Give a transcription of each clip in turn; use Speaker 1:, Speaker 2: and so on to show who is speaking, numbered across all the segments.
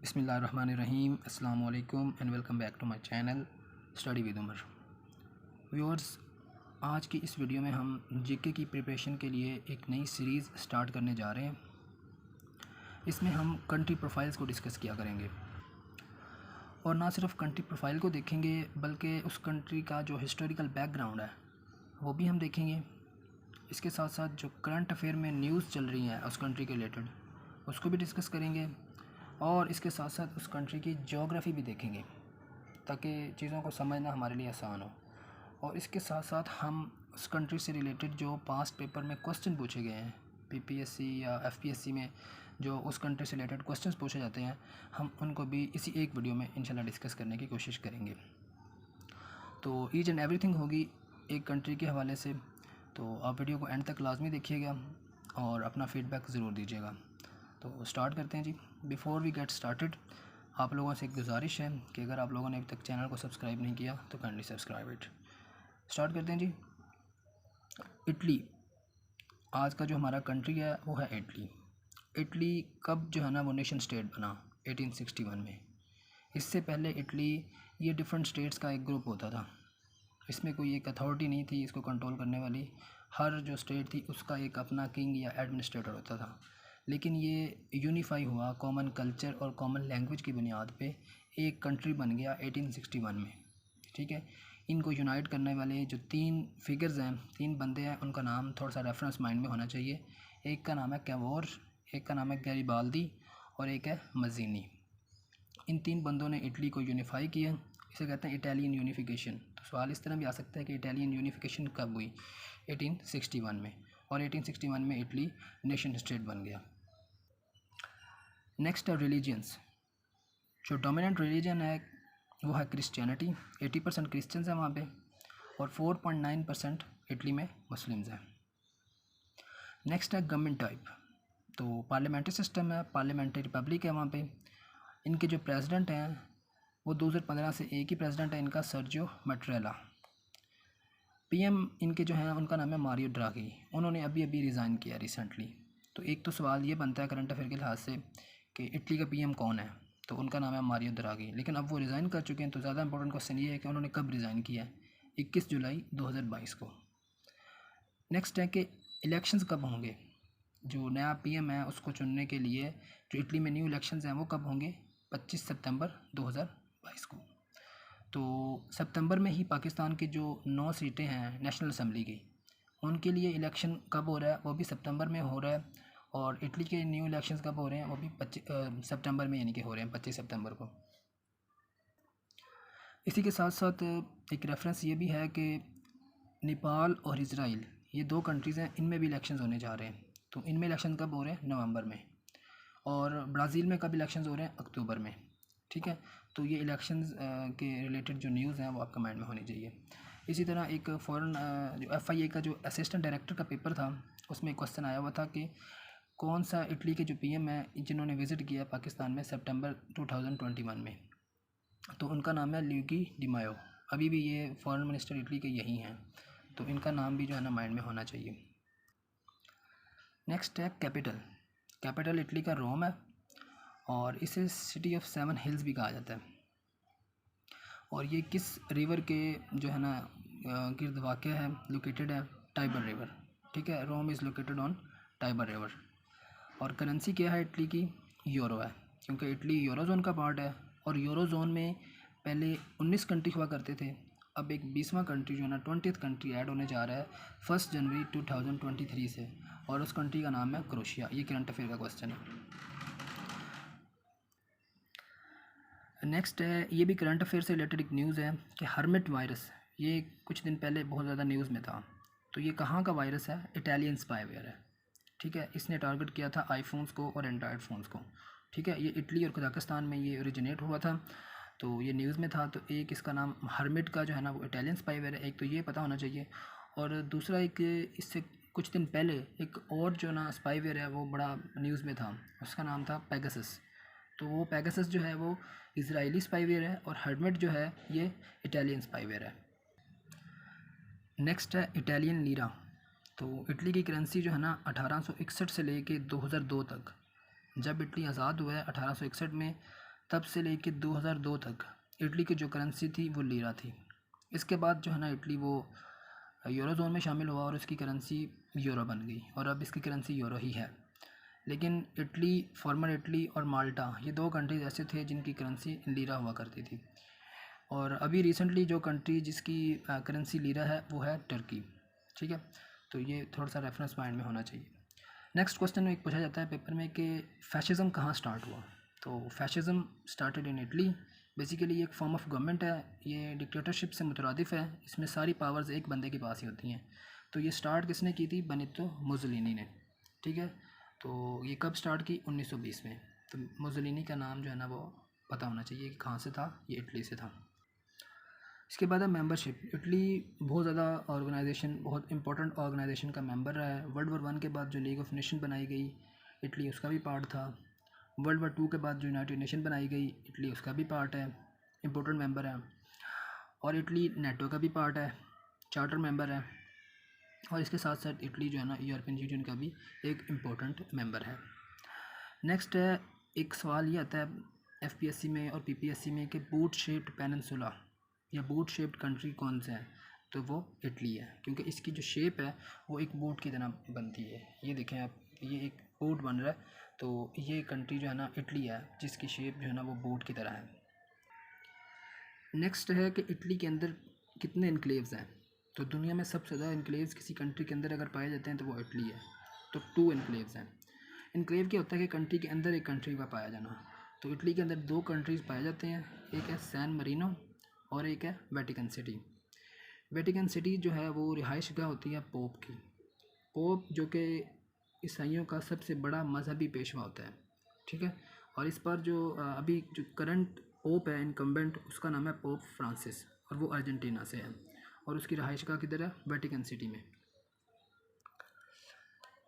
Speaker 1: बिस्मिल्लाहिर्रहमानिर्रहीम अस्सलाम वालेकुम and welcome back to my channel study with Umar. Viewers, आज की इस वीडियो में हम जीके की प्रिपरेशन के लिए एक नई सीरीज़ स्टार्ट करने जा रहे हैं। इसमें हम कंट्री प्रोफाइल्स को डिस्कस किया करेंगे और ना सिर्फ कंट्री प्रोफाइल को देखेंगे बल्कि उस कंट्री का जो हिस्टोरिकल बैकग्राउंड है वो भी हम देखेंगे। इसके साथ साथ जो करंट अफेयर में न्यूज़ चल रही हैं उस कंट्री के रिलेटेड उसको भी डिस्कस करेंगे और इसके साथ साथ उस कंट्री की ज्योग्राफी भी देखेंगे ताकि चीज़ों को समझना हमारे लिए आसान हो। और इसके साथ साथ हम उस कंट्री से रिलेटेड जो पास्ट पेपर में क्वेश्चन पूछे गए हैं पीपीएससी या एफपीएससी में जो उस कंट्री से रिलेटेड क्वेश्चंस पूछे जाते हैं हम उनको भी इसी एक वीडियो में इंशाल्लाह डिस्कस करने की कोशिश करेंगे। तो ईच एंड एवरीथिंग होगी एक कंट्री के हवाले से। तो आप वीडियो को एंड तक लाजमी देखिएगा और अपना फ़ीडबैक ज़रूर दीजिएगा। तो स्टार्ट करते हैं जी। बिफ़ोर वी गेट स्टार्टेड, आप लोगों से एक गुजारिश है कि अगर आप लोगों ने अभी तक चैनल को सब्सक्राइब नहीं किया तो काइंडली सब्सक्राइब इट। स्टार्ट करते हैं जी। इटली, आज का जो हमारा कंट्री है वो है इटली। इटली कब जो है ना वो नेशन स्टेट बना 1861 में। इससे पहले इटली ये डिफरेंट स्टेट्स का एक ग्रुप होता था। इसमें कोई एक अथॉरिटी नहीं थी इसको कंट्रोल करने वाली। हर जो स्टेट थी उसका एक अपना किंग या एडमिनिस्ट्रेटर होता था। लेकिन ये यूनिफाई हुआ कॉमन कल्चर और कॉमन लैंग्वेज की बुनियाद पे एक कंट्री बन गया 1861 में। ठीक है, इनको यूनाइट करने वाले जो तीन फिगर्स हैं, तीन बंदे हैं, उनका नाम थोड़ा सा रेफरेंस माइंड में होना चाहिए। एक का नाम है कैवोर, एक का नाम है गैरिबाल्दी और एक है मज़ीनी। इन तीन बंदों ने इटली को यूनिफाई किया। इसे कहते हैं इटालियन यूनिफिकेशन। तो सवाल इस तरह भी आ सकता है कि इटालियन यूनिफिकेशन कब हुई? 1861 में। और 1861 में इटली नेशन स्टेट बन गया। नेक्स्ट है रिलीजियंस। जो डोमिनेंट रिलीजन है वो है क्रिश्चियनिटी। 80% क्रिश्चियंस हैं वहाँ पे और 4.9% इटली में मुस्लिम्स हैं। नेक्स्ट है गवर्नमेंट टाइप। तो पार्लियामेंट्री सिस्टम है, पार्लियामेंट्री रिपब्लिक है वहाँ पे। इनके जो प्रेसिडेंट हैं वो 2015 से एक ही प्रेसिडेंट है इनका, सर्जियो मैट्रेला। पीएम इनके जो हैं उनका नाम है मारियो ड्रागी। उन्होंने अभी अभी रिज़ाइन किया रिसेंटली। तो एक तो सवाल ये बनता है करंट अफेयर के लिहाज से कि इटली का पीएम कौन है, तो उनका नाम है मारियो ड्रागी। लेकिन अब वो रिज़ाइन कर चुके हैं। तो ज़्यादा इंपॉर्टेंट क्वेश्चन ये है कि उन्होंने कब रिज़ाइन किया है? 21 जुलाई 2022 को। नेक्स्ट है कि इलेक्शंस कब होंगे? जो नया पीएम है उसको चुनने के लिए जो इटली में न्यू इलेक्शंस हैं वो कब होंगे? 25 सितंबर 2022 को। तो सितंबर में ही पाकिस्तान की जो 9 सीटें हैं नेशनल असम्बली की उनके लिए इलेक्शन कब हो रहा है? वो भी सितंबर में हो रहा है। और इटली के न्यू इलेक्शंस कब हो रहे हैं? वो भी 25 सितंबर में यानी कि हो रहे हैं 25 सितंबर को। इसी के साथ साथ एक रेफरेंस ये भी है कि नेपाल और इज़राइल ये दो कंट्रीज़ हैं, इनमें भी इलेक्शंस होने जा रहे हैं। तो इनमें इलेक्शन कब हो रहे हैं? नवंबर में। और ब्राज़ील में कब इलेक्शंस हो रहे हैं? अक्टूबर में। ठीक है, तो ये इलेक्शंस के रिलेटेड जो न्यूज़ हैं वो आपका माइंड में होनी चाहिए। इसी तरह एक फ़ॉरेन जो FIA का जो असिस्टेंट डायरेक्टर का पेपर था उसमें एक क्वेश्चन आया हुआ था कि कौन सा इटली के जो पीएम है जिन्होंने विज़िट किया पाकिस्तान में सितंबर 2021 में, तो उनका नाम है ल्यूगी डिमायो। अभी भी ये फॉरेन मिनिस्टर इटली के यही हैं। तो इनका नाम भी जो है ना माइंड में होना चाहिए। नेक्स्ट है कैपिटल। कैपिटल इटली का रोम है और इसे सिटी ऑफ 7 हिल्स भी कहा जाता है। और ये किस रिवर के जो है ना गिर्द वाक़ है, लोकेटेड है? Tiber river. ठीक है, Rome is located on Tiber river. और करेंसी क्या है इटली की? यूरो है, क्योंकि इटली यूरो जोन का पार्ट है। और यूरो जोन में पहले 19 कंट्री हुआ करते थे। अब एक 20वां कंट्री जो है ना 20th कंट्री ऐड होने जा रहा है 1 जनवरी 2023 से, और उस कंट्री का नाम है क्रोशिया। ये करंट अफेयर का क्वेश्चन है। नेक्स्ट है, ये भी करंट अफेयर से रिलेटेड एक न्यूज़ है कि हर्मिट वायरस, ये कुछ दिन पहले बहुत ज़्यादा न्यूज़ में था। तो ये कहाँ का वायरस है? इटालियन स्पाईवेयर है। ठीक है, इसने टारगेट किया था आईफोन्स को और एंड्रॉयड फ़ोन्स को। ठीक है, ये इटली और कजाकिस्तान में ये ओरिजिनेट हुआ था। तो ये न्यूज़ में था। तो एक इसका नाम हर्मिट का जो है ना वो इटालियन स्पाईवेयर है, एक तो ये पता होना चाहिए। और दूसरा एक इससे कुछ दिन पहले एक और जो ना स्पाईवेयर है वो बड़ा न्यूज़ में था, उसका नाम था पेगासस। तो वो पेगासस जो है वो इजरायली स्पाईवेयर है और हर्मिट जो है ये इटालियन स्पाईवेयर है। नेक्स्ट है इटालियन लीरा। तो इटली की करेंसी जो है ना 1861 से लेके 2002 तक, जब इटली आज़ाद हुआ है 1861 में, तब से लेके 2002 तक इटली की जो करेंसी थी वो लीरा थी। इसके बाद जो है ना इटली वो यूरो जोन में शामिल हुआ और उसकी करेंसी यूरो बन गई और अब इसकी करेंसी यूरो ही है। लेकिन इटली, फॉर्मर इटली और माल्टा, ये दो कंट्रीज ऐसे थे जिनकी करेंसी लीरा हुआ करती थी। और अभी रिसेंटली जो कंट्री जिसकी करेंसी लीरा है वो है टर्की। ठीक है, तो ये थोड़ा सा रेफरेंस माइंड में होना चाहिए। नेक्स्ट क्वेश्चन में एक पूछा जाता है पेपर में कि फैशिज़म कहाँ स्टार्ट हुआ। तो fascism started in Italy. Basically ये एक फॉर्म ऑफ गवर्नमेंट है, ये डिक्टेटरशिप से मुतरादिफ़ है, इसमें सारी पावर्स एक बंदे के पास ही होती हैं। तो ये स्टार्ट किसने की थी? बेनितो मुसोलिनी ने। ठीक है, तो ये कब स्टार्ट की? 1920 में। तो मुसोलिनी का नाम जो है ना वो पता होना चाहिए कि कहाँ से था, ये इटली से था। इसके बाद है मेंबरशिप। इटली बहुत ज़्यादा ऑर्गेनाइजेशन, बहुत इंपॉर्टेंट ऑर्गेनाइजेशन का मेंबर रहा है। वर्ल्ड वॉर 1 के बाद जो लीग ऑफ नेशन बनाई गई, इटली उसका भी पार्ट था। वर्ल्ड वॉर 2 के बाद जो यूनाइटेड नेशन बनाई गई, इटली उसका भी पार्ट है, इंपॉर्टेंट मेंबर है। और इटली नेटो का भी पार्ट है, चार्टर मेंबर है। और इसके साथ साथ इटली जो है ना यूरोपियन यूनियन का भी एक इम्पोर्टेंट मेंबर है। नेक्स्ट है, एक सवाल ये आता है एफपीएससी में और पीपीएससी में कि बूट शेप्ड पेनिनसुला या बूट शेप्ड कंट्री कौन सा है? तो वो इटली है, क्योंकि इसकी जो शेप है वो एक बूट की तरह बनती है। ये देखें आप, ये एक बूट बन रहा है, तो ये कंट्री जो है ना इटली है, जिसकी शेप जो है ना वो बूट की तरह है। नेक्स्ट है कि इटली के अंदर कितने इनक्लेव्स हैं। तो दुनिया में सबसे ज़्यादा इनक्लेव्स किसी कंट्री के अंदर अगर पाए जाते हैं तो वो इटली है। तो 2 इनक्लेव्स हैं। इनक्लेव क्या होता है कि कंट्री के अंदर एक कंट्री का पाया जाना। तो इटली के अंदर 2 कंट्रीज़ पाए जाते हैं, एक है सैन मरीनो और एक है वेटिकन सिटी। वेटिकन सिटी जो है वो रिहाइश गाह होती है पोप की। पोप जो कि ईसाइयों का सबसे बड़ा मजहबी पेशवा होता है। ठीक है, और इस पर जो अभी जो करंट पोप है इनकम्बेंट, उसका नाम है पोप फ्रांसिस और वो अर्जेंटीना से है और उसकी रहाइश गाह किधर है? वेटिकन सिटी में।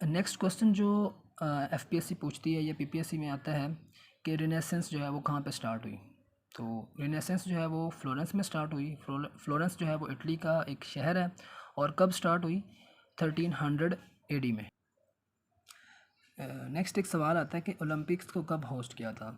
Speaker 1: नेक्स्ट क्वेश्चन जो एफपीएससी पूछती है या पीपीएससी में आता है कि रिनेसेंस जो है वो कहाँ पे स्टार्ट हुई। तो रिनेसेंस जो है वो फ्लोरेंस में स्टार्ट हुई। फ्लोरेंस जो है वो इटली का एक शहर है और कब स्टार्ट हुई? 1300 एडी में। नेक्स्ट एक सवाल आता है कि ओलंपिक्स को कब होस्ट किया था,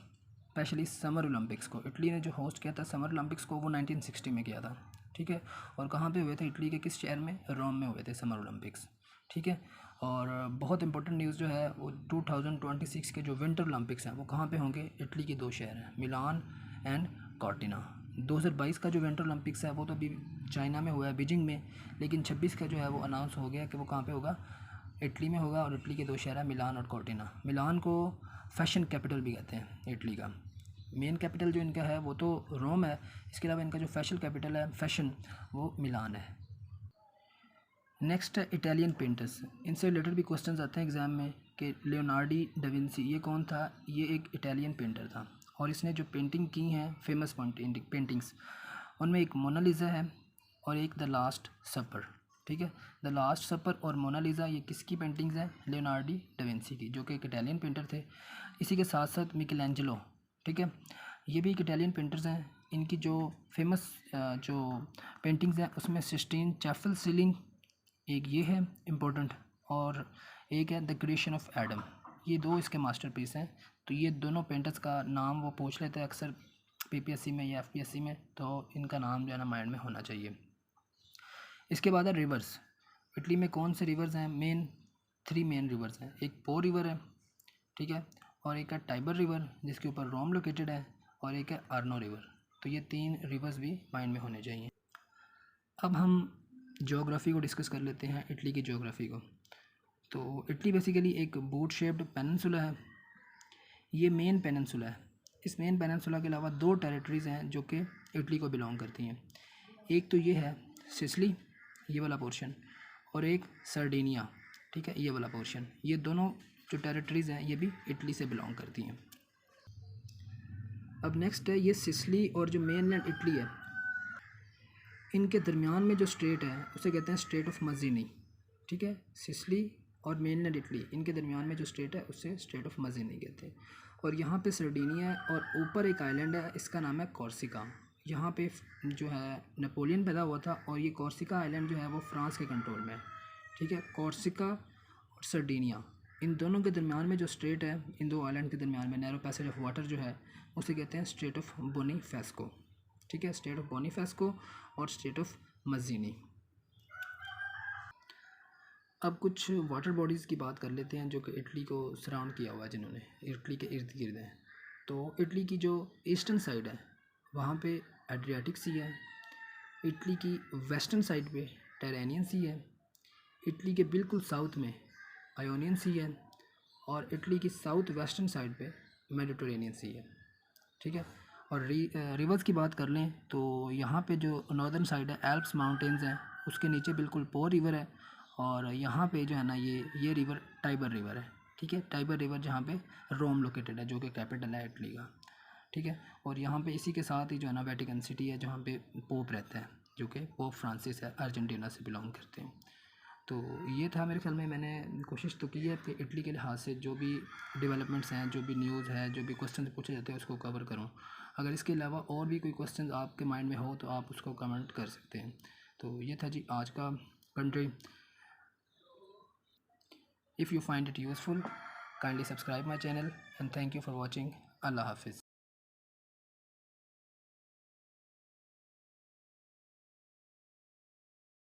Speaker 1: स्पेशली समर ओलंपिक्स को। इटली ने जो होस्ट किया था समर ओलंपिक्स को वो 1960 में किया था। ठीक है, और कहाँ पे हुए थे? इटली के किस शहर में? रोम में हुए थे समर ओलंपिक्स। ठीक है, और बहुत इंपॉर्टेंट न्यूज़ जो है वो 2026 के जो विंटर ओलंपिक्स हैं वो कहाँ पे होंगे? इटली के 2 शहर हैं, मिलान एंड कॉर्टिना। 2022 का जो विंटर ओलंपिक्स है वो तो अभी चाइना में हुआ है, बीजिंग में, लेकिन 26 का जो है वो अनाउंस हो गया कि वो कहाँ पे होगा? इटली में होगा। और इटली के 2 शहर हैं, मिलान और कॉर्टिना। मिलान को फैशन कैपिटल भी कहते हैं इटली का। मेन कैपिटल जो इनका है वो तो रोम है, इसके अलावा इनका जो फैशन कैपिटल है फैशन, वो मिलान है। नेक्स्ट है इटालियन पेंटर्स। इनसे रिलेटेड भी क्वेश्चंस आते हैं एग्ज़ाम में कि लियोनार्डो डा विंची ये कौन था? ये एक इटालियन पेंटर था और इसने जो पेंटिंग की हैं फेमस पेंटिंग्स, उनमें एक मोनालिसा है और एक द लास्ट सपर। ठीक है, द लास्ट सपर और मोनालिसा ये किसकी पेंटिंग्स हैं? लियोनार्डो डा विंची की, जो कि एक इटालियन पेंटर थे। इसी के साथ साथ मिकेलेंजेलो, ठीक है, ये भी एक इटालियन पेंटर्स हैं। इनकी जो फेमस जो पेंटिंग्स हैं उसमें सिस्टीन चैपल सीलिंग एक ये है इम्पोर्टेंट, और एक है द क्रिएशन ऑफ एडम। ये 2 इसके मास्टरपीस हैं। तो ये दोनों पेंटर्स का नाम वो पूछ लेते हैं अक्सर पीपीएससी में या एफपीएससी में, तो इनका नाम जो है ना माइंड में होना चाहिए। इसके बाद है रिवर्स। इटली में कौन से रिवर्स हैं? 3 मेन रिवर्स हैं। एक पो रिवर है, ठीक है, और एक है टाइबर रिवर जिसके ऊपर रोम लोकेटेड है, और एक है आर्नो रिवर। तो ये 3 रिवर्स भी माइंड में होने चाहिए। अब हम ज्योग्राफी को डिस्कस कर लेते हैं, इटली की ज्योग्राफी को। तो इटली बेसिकली एक बूट शेप्ड पेनिनसुला है। ये मेन पेनिनसुला है। इस मेन पेनिनसुला के अलावा 2 टेरिटरीज़ हैं जो कि इटली को बिलोंग करती हैं। एक तो ये है सिसिली, ये वाला पोर्शन, और एक सर्डिनिया, ठीक है, ये वाला पोर्शन। ये दोनों जो टेरिटरीज़ हैं ये भी इटली से बिलोंग करती हैं। अब नेक्स्ट है ये सिसिली और जो मेनलैंड इटली है, इनके दरमियान में जो स्टेट है उसे कहते हैं स्टेट ऑफ मजीनी। ठीक है, सिसिली और मेनलैंड इटली, इनके दरमियान में जो स्टेट है उसे स्टेट ऑफ मजीनी कहते हैं। और यहाँ पे सर्डिनिया है और ऊपर एक आइलैंड है, इसका नाम है कॉर्सिका। यहाँ पे जो है नेपोलियन पैदा हुआ था और ये कॉर्सिका आइलैंड जो है वो फ्रांस के कंट्रोल में है। ठीक है, कॉर्सिका और सर्डिनिया इन दोनों के दरमियान में जो स्ट्रेट है, इन दो आइलैंड के दरमियान में नैरो पैसेज ऑफ वाटर जो है उसे कहते हैं स्ट्रेट ऑफ बोनीफेस्को। ठीक है, स्ट्रेट ऑफ बोनीफेस्को और स्ट्रेट ऑफ मजीनी। अब कुछ वाटर बॉडीज़ की बात कर लेते हैं जो कि इटली को सराउंड किया हुआ है, जिन्होंने इटली के इर्द गिर्द हैं। तो इटली की जो ईस्टर्न साइड है वहाँ पे एड्रियाटिक सी है, इटली की वेस्टर्न साइड पे टेरेनियन सी है, इटली के बिल्कुल साउथ में आयोनियन सी है और इटली की साउथ वेस्टर्न साइड पे मेडिटेरेनियन सी है। ठीक है, और रिवर्स की बात कर लें तो यहाँ पे जो नॉर्दर्न साइड है एल्प्स माउंटेन्स हैं, उसके नीचे बिल्कुल पो रिवर है और यहाँ पे जो है ना ये रिवर टाइबर रिवर है। ठीक है, टाइबर रिवर जहाँ पे रोम लोकेटेड है जो कि कैपिटल है इटली का। ठीक है, और यहाँ पे इसी के साथ ही जो है ना वेटिकन सिटी है जहाँ पे पोप रहता है, जो कि पोप फ्रांसिस है, अर्जेंटीना से बिलोंग करते हैं। तो ये था मेरे ख्याल में, मैंने कोशिश तो की है कि इटली के लिहाज से जो भी डेवलपमेंट्स हैं, जो भी न्यूज़ है, जो भी क्वेश्चन पूछे जाते हैं उसको कवर करूँ। अगर इसके अलावा और भी कोई क्वेश्चन आपके माइंड में हो तो आप उसको कमेंट कर सकते हैं। तो ये था जी आज का country. If you find it useful, kindly subscribe my channel and thank you for watching. अल्लाह हाफिज़।